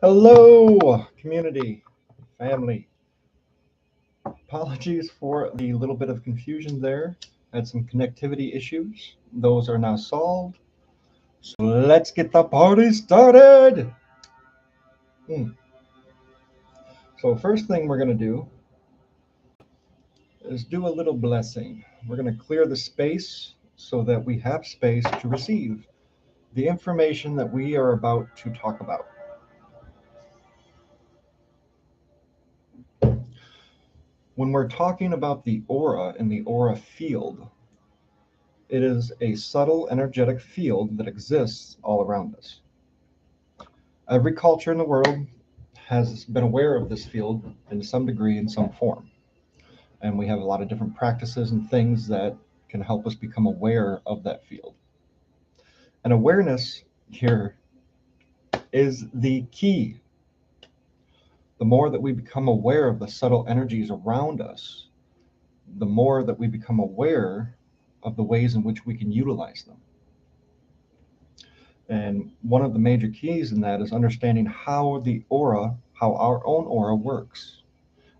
Hello, community, family. Apologies for the little bit of confusion there. Had some connectivity issues. Those are now solved. So let's get the party started. Hmm. So first thing we're going to do is do a little blessing. We're going to clear the space so that we have space to receive the information that we are about to talk about. When we're talking about the aura and the aura field, it is a subtle energetic field that exists all around us. Every culture in the world has been aware of this field in some degree, in some form. And we have a lot of different practices and things that can help us become aware of that field. And awareness here is the key. The more that we become aware of the subtle energies around us, the more that we become aware of the ways in which we can utilize them. And one of the major keys in that is understanding how our own aura works.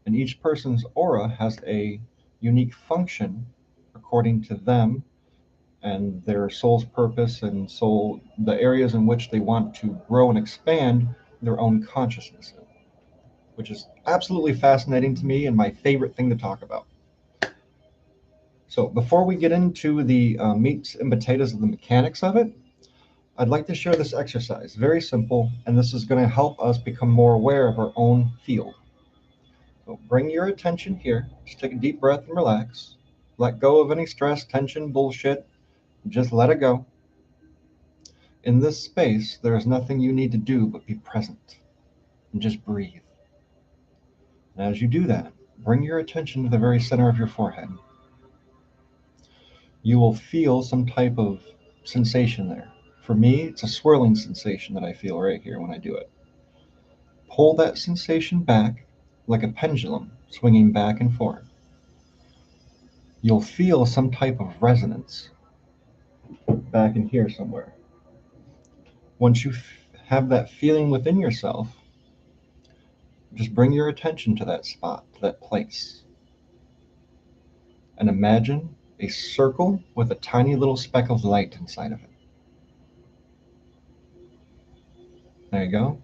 And each person's aura has a unique function according to them and their soul's purpose and the areas in which they want to grow and expand their own consciousness in, which is absolutely fascinating to me and my favorite thing to talk about. So before we get into the meats and potatoes of the mechanics of it, I'd like to share this exercise. Very simple, and this is going to help us become more aware of our own field. So bring your attention here. Just take a deep breath and relax. Let go of any stress, tension, bullshit. Just let it go. In this space, there is nothing you need to do but be present and just breathe. And as you do that, bring your attention to the very center of your forehead. You will feel some type of sensation there. For me, it's a swirling sensation that I feel right here when I do it. Pull that sensation back like a pendulum swinging back and forth. You'll feel some type of resonance back in here somewhere. Once you have that feeling within yourself, just bring your attention to that spot, to that place, and imagine a circle with a tiny little speck of light inside of it. There you go.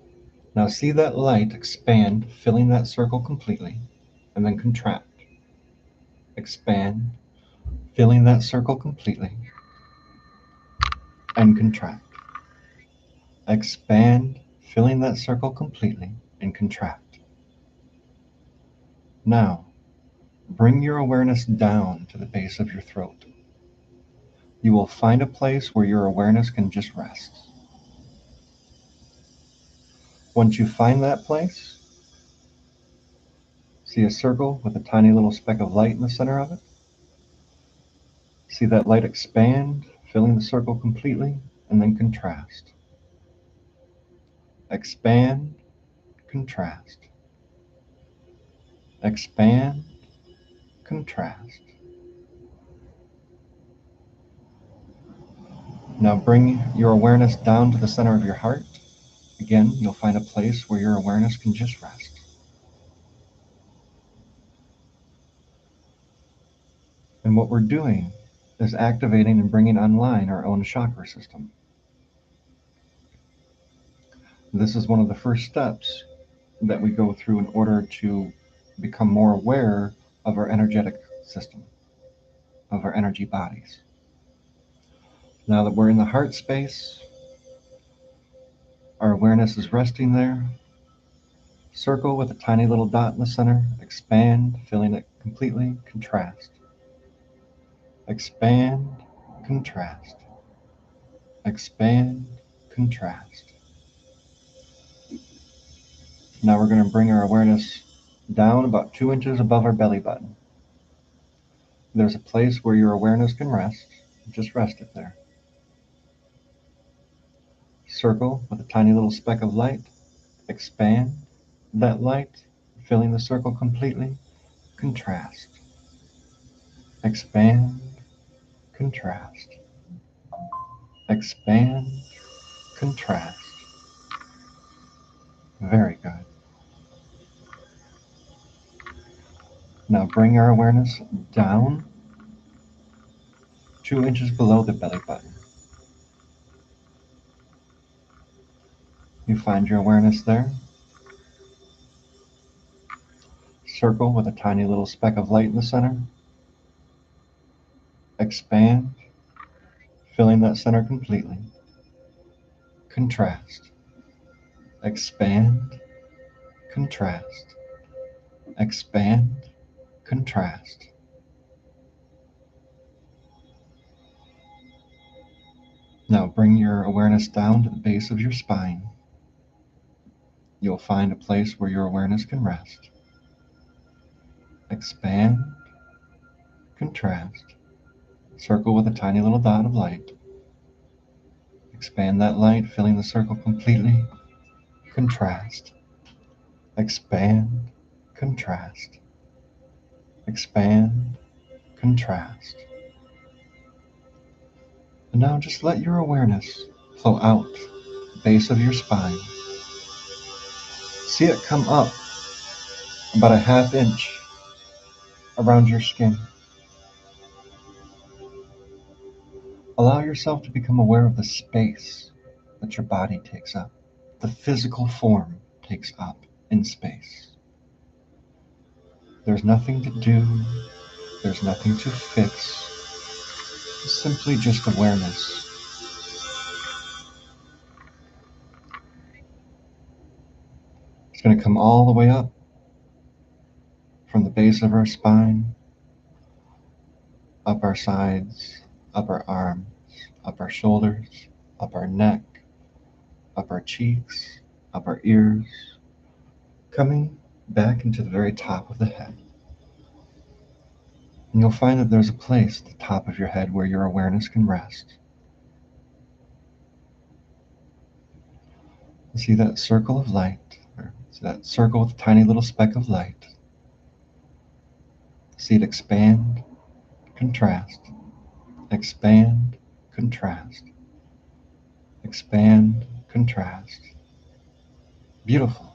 Now see that light expand, filling that circle completely, and then contract. Expand, filling that circle completely, and contract. Expand, filling that circle completely, and contract. Now, bring your awareness down to the base of your throat. You will find a place where your awareness can just rest. Once you find that place, see a circle with a tiny little speck of light in the center of it. See that light expand, filling the circle completely, and then contrast. Expand, contrast. Expand, contrast. Now bring your awareness down to the center of your heart. Again, you'll find a place where your awareness can just rest. And what we're doing is activating and bringing online our own chakra system. This is one of the first steps that we go through in order to become more aware of our energetic system, of our energy bodies. Now that we're in the heart space, our awareness is resting there. Circle with a tiny little dot in the center, expand, filling it completely, contrast. Expand, contrast. Expand, contrast. Now we're going to bring our awareness down about 2 inches above our belly button. There's a place where your awareness can rest. Just rest it there. Circle with a tiny little speck of light. Expand that light, filling the circle completely. Contrast. Expand, contrast. Expand, contrast. Very good. Now bring your awareness down 2 inches below the belly button. You find your awareness there. Circle with a tiny little speck of light in the center. Expand, filling that center completely. Contrast. Expand, contrast. Expand, contrast. Now bring your awareness down to the base of your spine. You'll find a place where your awareness can rest. Expand, contrast. Circle with a tiny little dot of light. Expand that light, filling the circle completely. Contrast. Expand, contrast. Expand, contrast. And now just let your awareness flow out the base of your spine. See it come up about a 1/2 inch around your skin. Allow yourself to become aware of the space that your body takes up, the physical form takes up in space. There's nothing to do, there's nothing to fix, it's simply just awareness. It's going to come all the way up from the base of our spine, up our sides, up our arms, up our shoulders, up our neck, up our cheeks, up our ears, coming back into the very top of the head. And you'll find that there's a place at the top of your head where your awareness can rest. See that circle of light, or see that circle with a tiny little speck of light. See it expand, contrast, expand, contrast, expand, contrast. Beautiful.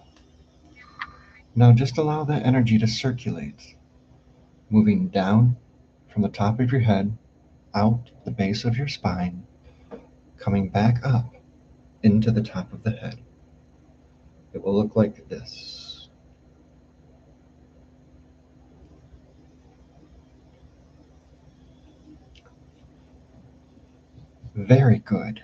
Now just allow that energy to circulate, moving down from the top of your head, out the base of your spine, coming back up into the top of the head. It will look like this. Very good.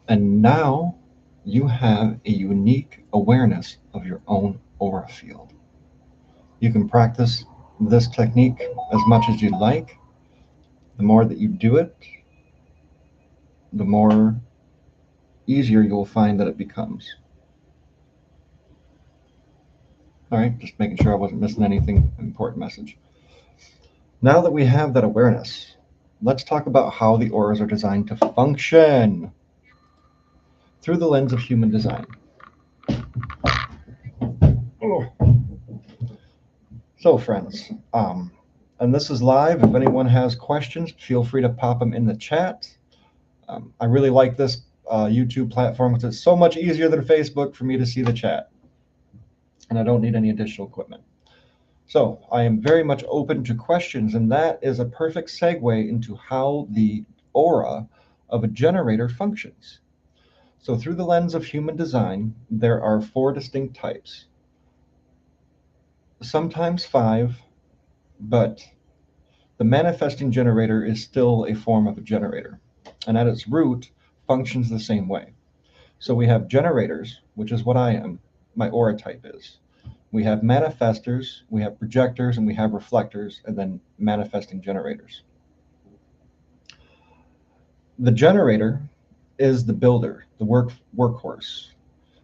And now you have a unique awareness of your own aura field. You can practice this technique as much as you like. The more that you do it, the more easier you'll find that it becomes. All right, just making sure I wasn't missing anything important message. Now that we have that awareness, let's talk about how the auras are designed to function through the lens of human design. Oh. So friends, and this is live. If anyone has questions, feel free to pop them in the chat. I really like this YouTube platform because it's so much easier than Facebook for me to see the chat. And I don't need any additional equipment. So I am very much open to questions, and that is a perfect segue into how the aura of a generator functions. So through the lens of human design, there are 4 distinct types. Sometimes 5, but the manifesting generator is still a form of a generator, and at its root functions the same way. So we have generators, which is what I am, my aura type is. We have manifestors, we have projectors, and we have reflectors, and then manifesting generators. The generator is the builder, the workhorse.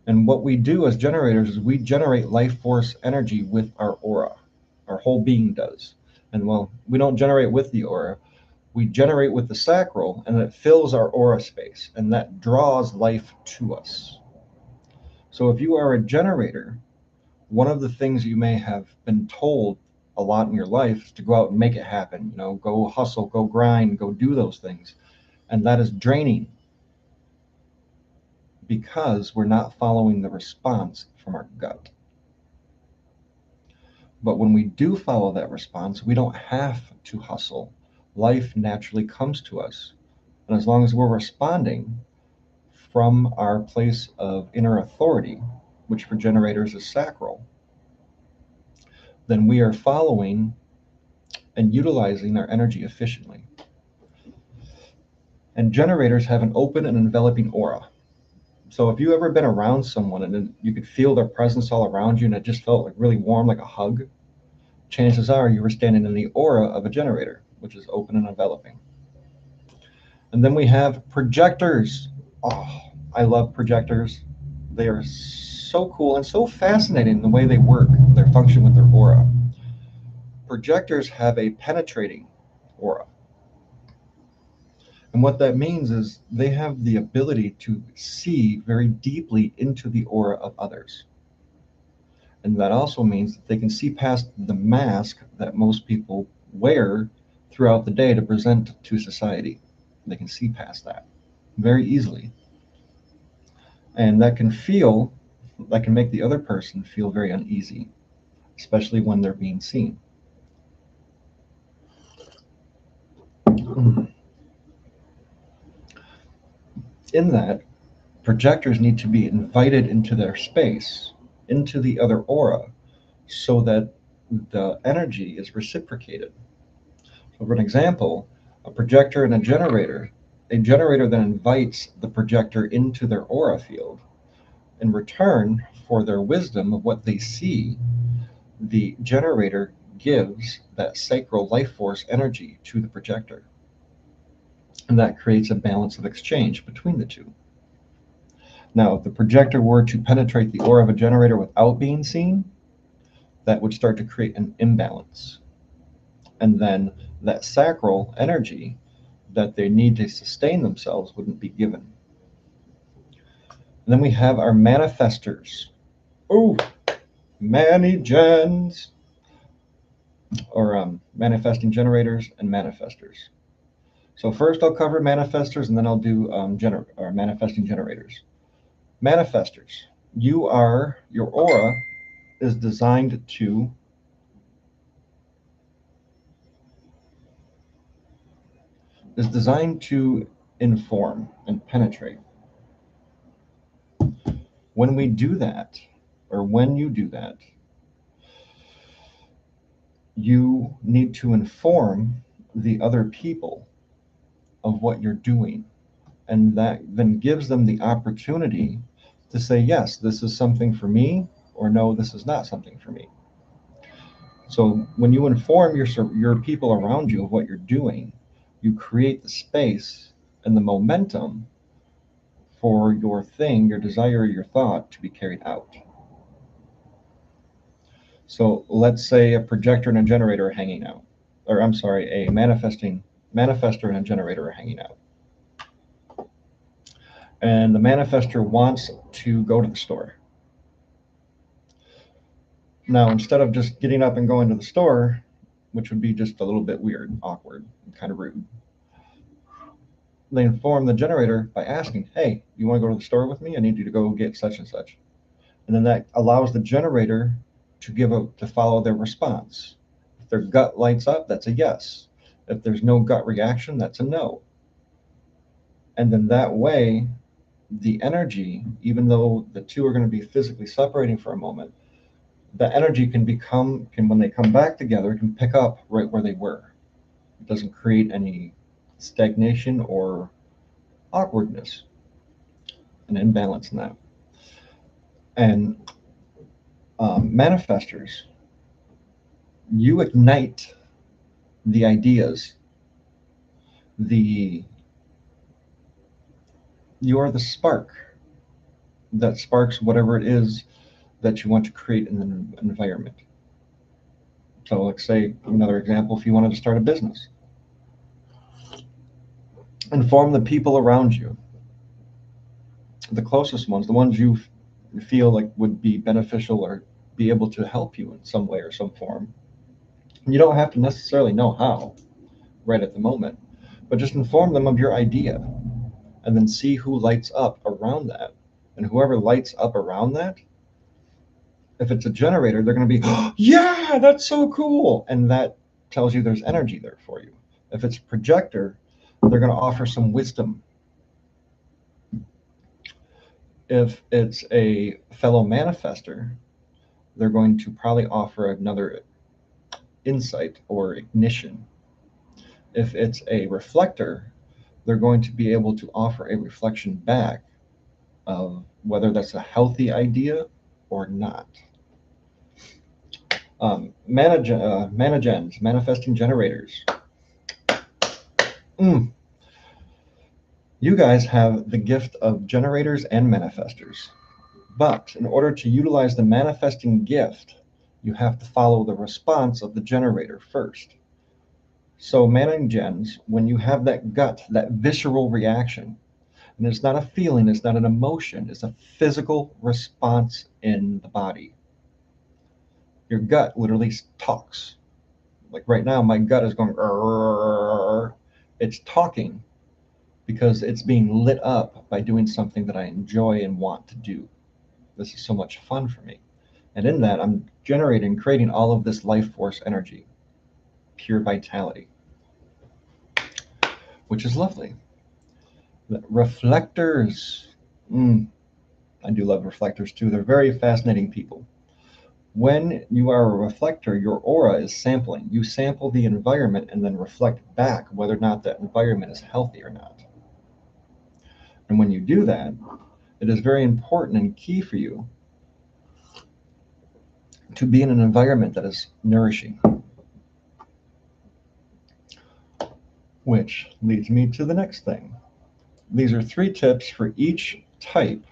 And what we do as generators is we generate life force energy with our aura. Our whole being does. And well, we don't generate with the aura. We generate with the sacral, and it fills our aura space, and that draws life to us. So if you are a generator, one of the things you may have been told a lot in your life is to go out and make it happen. You know, go hustle, go grind, go do those things. And that is draining. because we're not following the response from our gut. But when we do follow that response, we don't have to hustle. Life naturally comes to us. And as long as we're responding from our place of inner authority, which for generators is sacral, then we are following and utilizing our energy efficiently. And generators have an open and enveloping aura. So if you ever been around someone and then you could feel their presence all around you and it just felt like really warm, like a hug, chances are you were standing in the aura of a generator, which is open and enveloping. And then we have projectors. Oh, I love projectors. They are so cool and so fascinating the way they work, their function with their aura. Projectors have a penetrating aura. And what that means is they have the ability to see very deeply into the aura of others. And that also means that they can see past the mask that most people wear throughout the day to present to society. They can see past that very easily. And that can make the other person feel very uneasy, especially when they're being seen. In that, projectors need to be invited into their space, into the other aura, so that the energy is reciprocated. So, for an example, a projector and a generator then invites the projector into their aura field. In return for their wisdom of what they see, the generator gives that sacral life force energy to the projector. And that creates a balance of exchange between the two. Now, if the projector were to penetrate the aura of a generator without being seen, that would start to create an imbalance. And then that sacral energy that they need to sustain themselves wouldn't be given. And then we have our manifestors. Ooh, mani-gens, or manifesting generators and manifestors. So first I'll cover manifestors and then I'll do manifesting generators. Manifestors, your aura is designed to inform and penetrate. When we do that, or when you do that, you need to inform the other people of what you're doing. And that then gives them the opportunity to say, yes, this is something for me, or no, this is not something for me. So when you inform your people around you of what you're doing, you create the space and the momentum for your thing, your desire, your thought to be carried out. So let's say a projector and a generator are hanging out, or I'm sorry, a manifestor and a generator are hanging out. And the manifestor wants to go to the store. Now, instead of just getting up and going to the store, which would be just a little bit weird, awkward, and kind of rude, they inform the generator by asking, hey, you want to go to the store with me? I need you to go get such and such. And then that allows the generator to follow their response. If their gut lights up, that's a yes. If there's no gut reaction, that's a no. And then that way, the energy, even though the two are going to be physically separating for a moment, the energy can when they come back together, can pick up right where they were. It doesn't create any stagnation or awkwardness, an imbalance in that. And manifestors, you ignite the ideas, you are the spark that sparks whatever it is that you want to create in the environment. So let's say, another example, if you wanted to start a business, inform the people around you, the closest ones, the ones you feel like would be beneficial or be able to help you in some way or some form. You don't have to necessarily know how right at the moment, but just inform them of your idea and then see who lights up around that. And whoever lights up around that, if it's a generator, they're going to be, oh, yeah, that's so cool. And that tells you there's energy there for you. If it's a projector, they're going to offer some wisdom. If it's a fellow manifester, they're going to probably offer another insight or ignition. If it's a reflector, they're going to be able to offer a reflection back of whether that's a healthy idea or not. Managens, manifesting generators. You guys have the gift of generators and manifestors. But in order to utilize the manifesting gift, you have to follow the response of the generator first. So managens, when you have that gut, that visceral reaction, and it's not a feeling, it's not an emotion, it's a physical response in the body. Your gut literally talks. Like right now, my gut is going, "Rrrr." It's talking because it's being lit up by doing something that I enjoy and want to do. This is so much fun for me. And in that, I'm generating, creating all of this life force energy, pure vitality, which is lovely. Reflectors. I do love reflectors too. They're very fascinating people. When you are a reflector, your aura is sampling. You sample the environment and then reflect back whether or not that environment is healthy or not. And when you do that, it is very important and key for you to be in an environment that is nourishing. Which leads me to the next thing. These are 3 tips for each type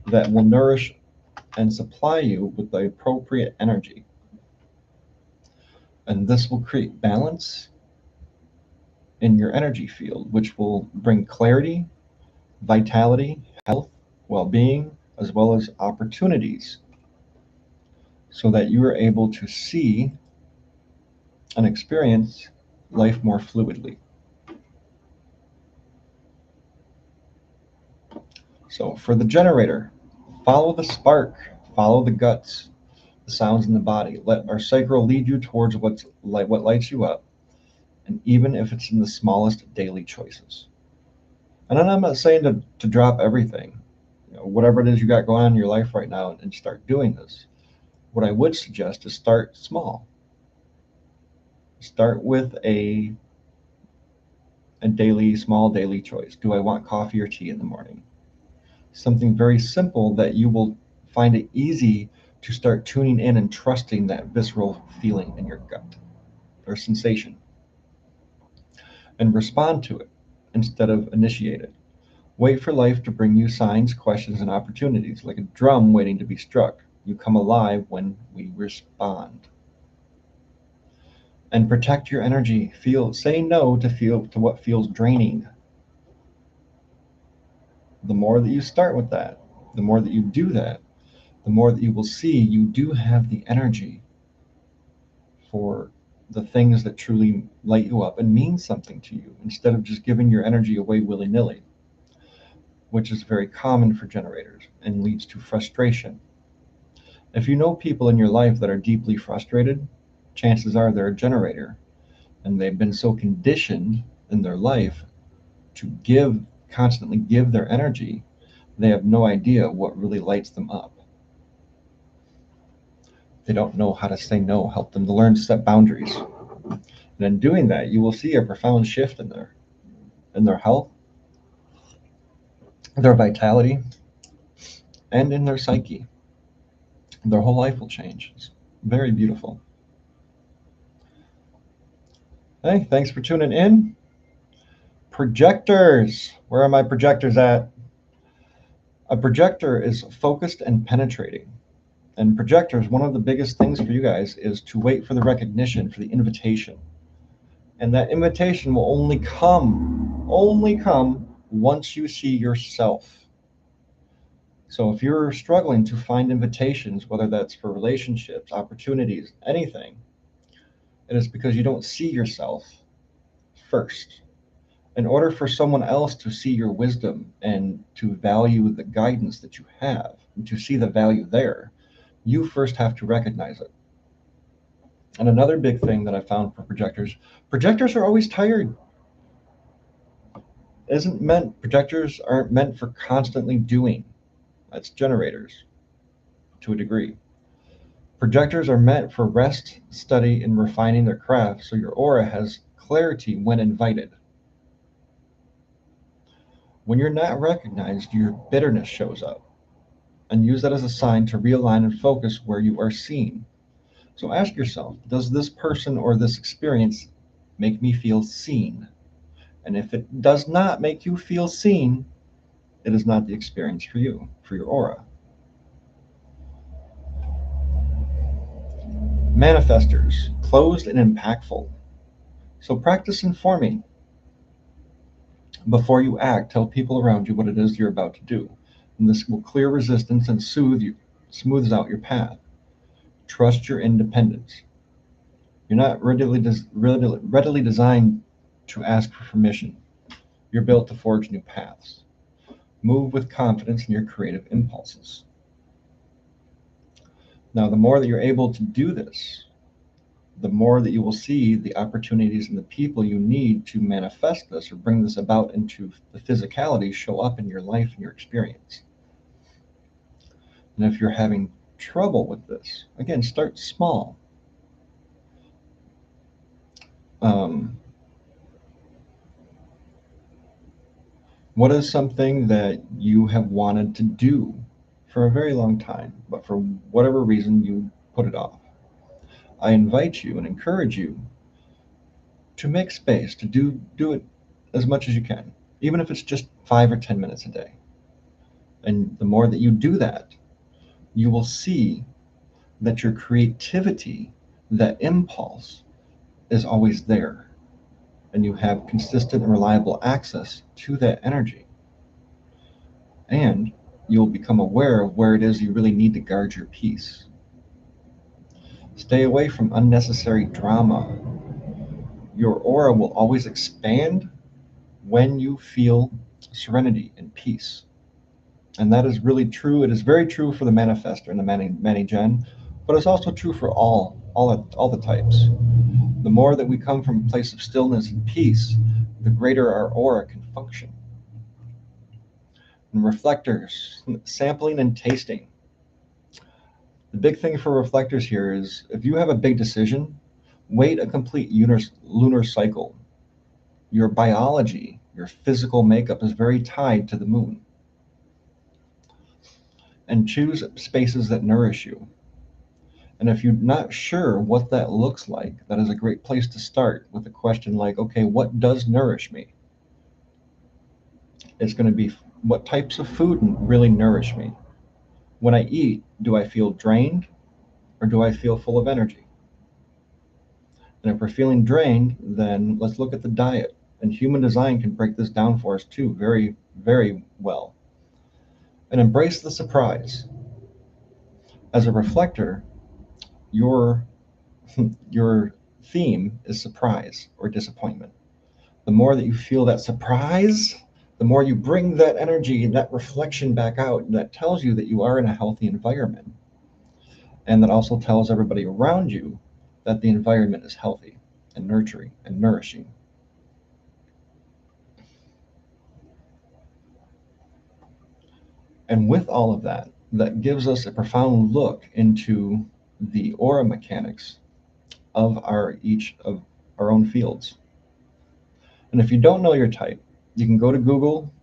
that will nourish and supply you with the appropriate energy. And this will create balance in your energy field, which will bring clarity, vitality, health, well being, as well as opportunities, so that you are able to see and experience life more fluidly. So, for the generator, follow the spark, follow the guts, the sounds in the body. Let our sacral lead you towards what lights you up, and even if it's in the smallest daily choices. And I'm not saying to drop everything, whatever it is you got going on in your life right now, and start doing this. What I would suggest is start small. Start with a small daily choice. Do I want coffee or tea in the morning? Something very simple that you will find it easy to start tuning in and trusting that visceral feeling in your gut or sensation, and respond to it instead of initiate it. Wait for life to bring you signs, questions, and opportunities, like a drum waiting to be struck. You come alive when we respond. And protect your energy. Say no to what feels draining. The more that you start with that, the more that you do that, the more that you will see you do have the energy for the things that truly light you up and mean something to you, instead of just giving your energy away willy-nilly, which is very common for generators and leads to frustration. If you know people in your life that are deeply frustrated, chances are they're a generator, and they've been so conditioned in their life to constantly give their energy, they have no idea what really lights them up. They don't know how to say no. Help them to learn to set boundaries. And in doing that, you will see a profound shift in their health, their vitality, and in their psyche. Their whole life will change. It's very beautiful. Hey, thanks for tuning in. Projectors. Where are my projectors at? A projector is focused and penetrating. And projectors, one of the biggest things for you guys is to wait for the recognition, for the invitation. And that invitation will only come once you see yourself. So if you're struggling to find invitations, whether that's for relationships, opportunities, anything, it is because you don't see yourself first. In order for someone else to see your wisdom and to value the guidance that you have, and to see the value there, you first have to recognize it. And another big thing that I found for projectors are always tired. Projectors aren't meant for constantly doing. That's generators to a degree. Projectors are meant for rest, study, and refining their craft so your aura has clarity when invited. When you're not recognized, your bitterness shows up, and use that as a sign to realign and focus where you are seen. So ask yourself, does this person or this experience make me feel seen? And if it does not make you feel seen, it is not the experience for you, for your aura. Manifestors, closed and impactful. So practice informing. Before you act, tell people around you what it is you're about to do. And this will clear resistance and smooths out your path. Trust your independence. You're not readily designed to ask for permission. You're built to forge new paths. Move with confidence in your creative impulses. Now, the more that you're able to do this, the more that you will see the opportunities and the people you need to manifest this or bring this about into the physicality show up in your life and your experience. And if you're having trouble with this, again, start small. Um, what is something that you have wanted to do for a very long time, but for whatever reason you put it off? I invite you and encourage you to make space to do it as much as you can, even if it's just 5 or 10 minutes a day. And the more that you do that, you will see that your creativity, that impulse, is always there, and you have consistent and reliable access to that energy. And you'll become aware of where it is you really need to guard your peace. Stay away from unnecessary drama. Your aura will always expand when you feel serenity and peace. And that is really true. It is very true for the manifestor and the many gen, but it's also true for all the types. The more that we come from a place of stillness and peace, the greater our aura can function. And reflectors, sampling and tasting. The big thing for reflectors here is if you have a big decision, wait a complete lunar cycle. Your biology, your physical makeup is very tied to the moon. And choose spaces that nourish you. And if you're not sure what that looks like, that is a great place to start with a question like, okay, what does nourish me? It's going to be what types of food really nourish me? When I eat, do I feel drained or do I feel full of energy? And if we're feeling drained, then let's look at the diet. And human design can break this down for us too, very, very well. And embrace the surprise. As a reflector, your your theme is surprise or disappointment. The more that you feel that surprise, the more you bring that energy and that reflection back out, and that tells you that you are in a healthy environment. And that also tells everybody around you that the environment is healthy and nurturing and nourishing. And with all of that, that gives us a profound look into the aura mechanics of each of our own fields. And if you don't know your type, you can go to Google,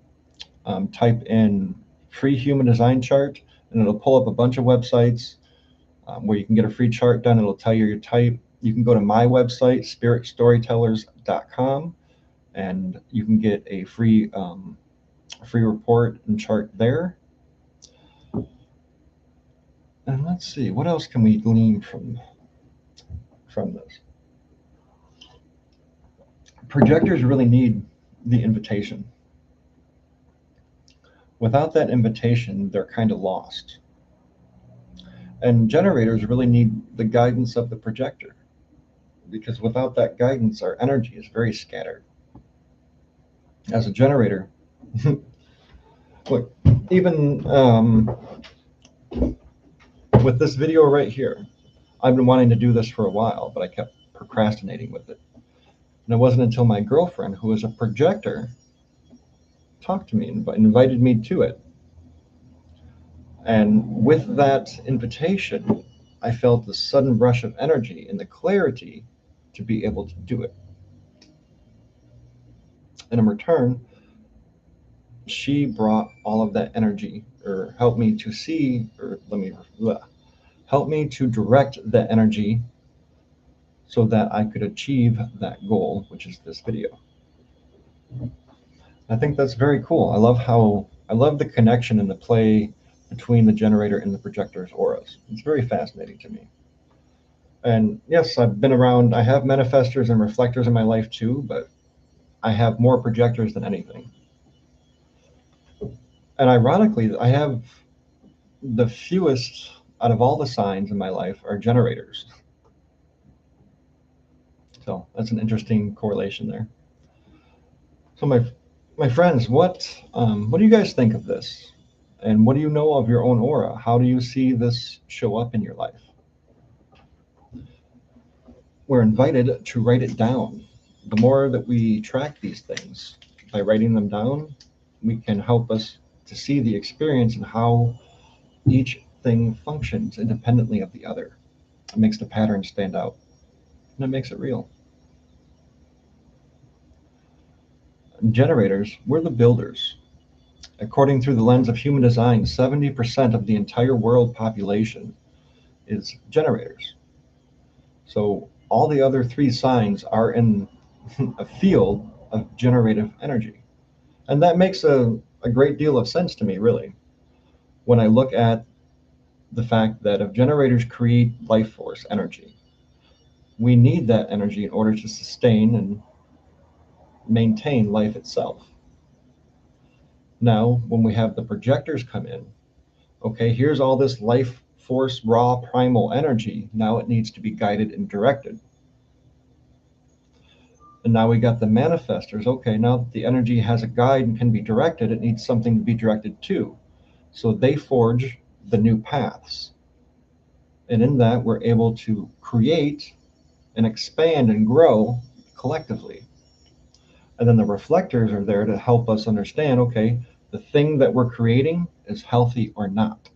type in free human design chart, and it'll pull up a bunch of websites where you can get a free chart done. It'll tell you your type. You can go to my website, spiritstorytellers.com, and you can get a free report and chart there. And let's see, what else can we glean from this? Projectors really need the invitation. Without that invitation, they're kind of lost. And generators really need the guidance of the projector, because without that guidance, our energy is very scattered. as a generator. Look, even with this video right here, I've been wanting to do this for a while, but I kept procrastinating with it. And it wasn't until my girlfriend, who is a projector, talked to me and invited me to it. And with that invitation, I felt the sudden rush of energy and the clarity to be able to do it. And in return, she brought all of that energy, or helped me to see, or help me to direct the energy so that I could achieve that goal, which is this video. I think that's very cool. I love the connection and the play between the generator and the projector's auras. It's very fascinating to me. And yes, I have manifestors and reflectors in my life too, but I have more projectors than anything. And ironically, I have the fewest out of all the signs in my life are generators. So that's an interesting correlation there. So my friends, what do you guys think of this? And what do you know of your own aura? How do you see this show up in your life? We're invited to write it down. The more that we track these things by writing them down, we can help us to see the experience and how each thing functions independently of the other. It makes the pattern stand out, and it makes it real. Generators, we're the builders. According through the lens of human design, 70% of the entire world population is generators. So all the other three signs are in a field of generative energy. And that makes a great deal of sense to me, really, when I look at the fact that if generators create life force energy, we need that energy in order to sustain and maintain life itself. Now, when we have the projectors come in, okay, here's all this life force, raw primal energy. Now it needs to be guided and directed. And now we got the manifestors. Okay, now that the energy has a guide and can be directed, it needs something to be directed to. So they forge the new paths. And in that, we're able to create and expand and grow collectively. And then the reflectors are there to help us understand, okay, the thing that we're creating is healthy or not.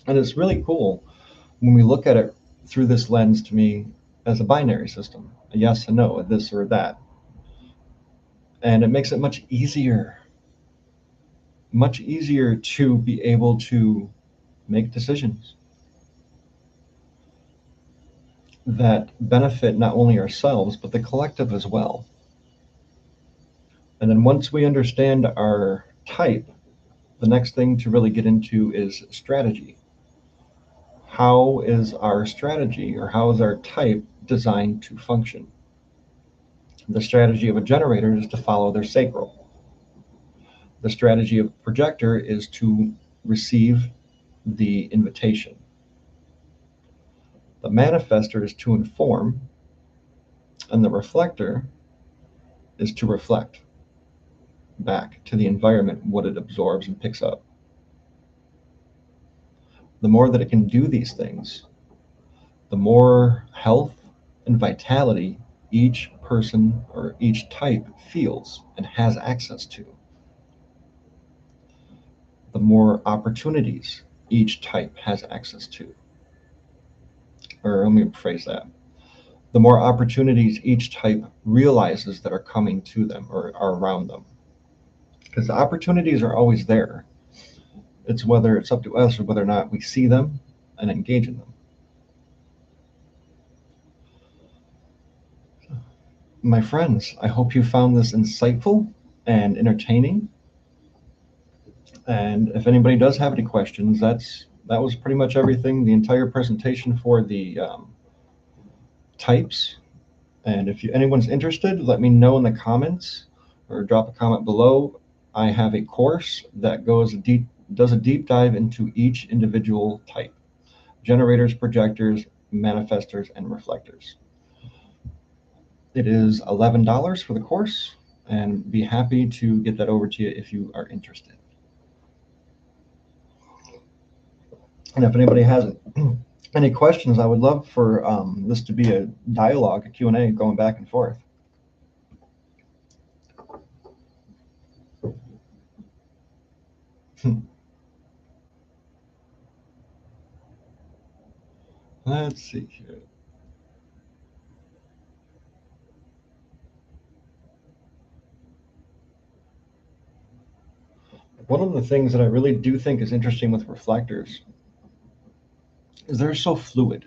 And it's really cool when we look at it through this lens, to me, as a binary system, a yes and no, a this or that. And it makes it much easier to be able to make decisions that benefit not only ourselves, but the collective as well. And then once we understand our type, the next thing to really get into is strategy. How is our strategy, or how is our type designed to function? The strategy of a generator is to follow their sacral. The strategy of a projector is to receive the invitation. The manifestor is to inform, and the reflector is to reflect back to the environment what it absorbs and picks up. The more that it can do these things, the more health and vitality each person or each type feels and has access to. The more opportunities each type has access to. Or let me rephrase that. The more opportunities each type realizes that are coming to them or are around them. Because the opportunities are always there. It's whether it's up to us or whether or not we see them and engage in them. My friends, I hope you found this insightful and entertaining. And if anybody does have any questions, that was pretty much everything, the entire presentation for the types. And if anyone's interested, let me know in the comments or drop a comment below. I have a course that does a deep dive into each individual type: generators, projectors, manifestors, and reflectors. It is $11 for the course, and be happy to get that over to you if you are interested. And if anybody has any questions, I would love for this to be a dialogue, a Q&A going back and forth. Let's see here. One of the things that I really do think is interesting with reflectors is they're so fluid.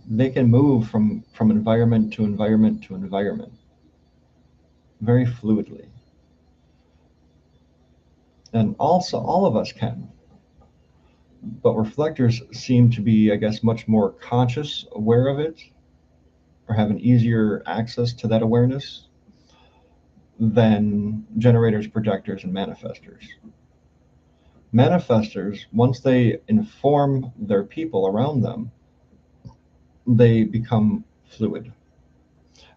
They can move from environment to environment to environment very fluidly. And also, all of us can. But reflectors seem to be, I guess, much more conscious, aware of it, or have an easier access to that awareness than generators, projectors, and manifestors. Manifestors, once they inform their people around them, they become fluid.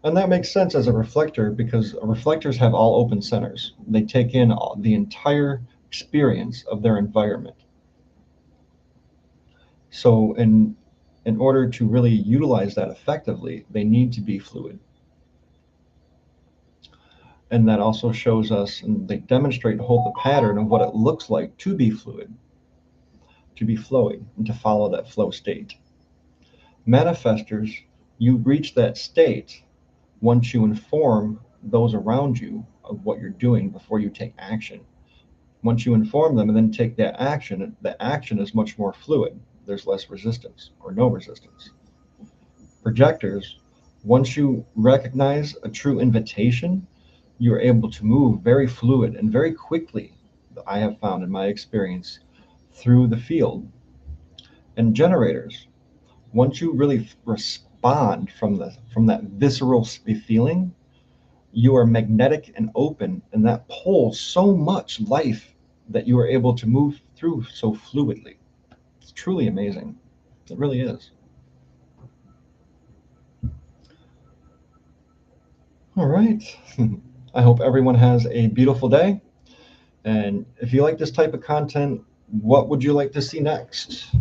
And that makes sense as a reflector because reflectors have all open centers. They take in the entire experience of their environment. So in order to really utilize that effectively, they need to be fluid. And that also shows us, and they demonstrate and hold the pattern of what it looks like to be fluid, to be flowing, and to follow that flow state. Manifestors, you reach that state once you inform those around you of what you're doing before you take action. Once you inform them and then take that action, the action is much more fluid. There's less resistance or no resistance. Projectors, once you recognize a true invitation, you're able to move very fluid and very quickly, I have found in my experience, through the field. And generators, once you really respond from that visceral feeling, you are magnetic and open, and that pulls so much life that you are able to move through so fluidly. It's truly amazing. It really is. All right. I hope everyone has a beautiful day. And if you like this type of content, what would you like to see next?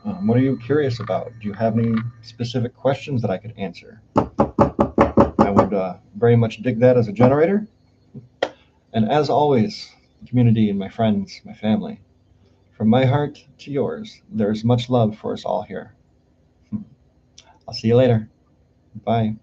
What are you curious about? Do you have any specific questions that I could answer? I would very much dig that as a generator. And as always, community and my friends, my family, from my heart to yours, there is much love for us all here. I'll see you later. Bye.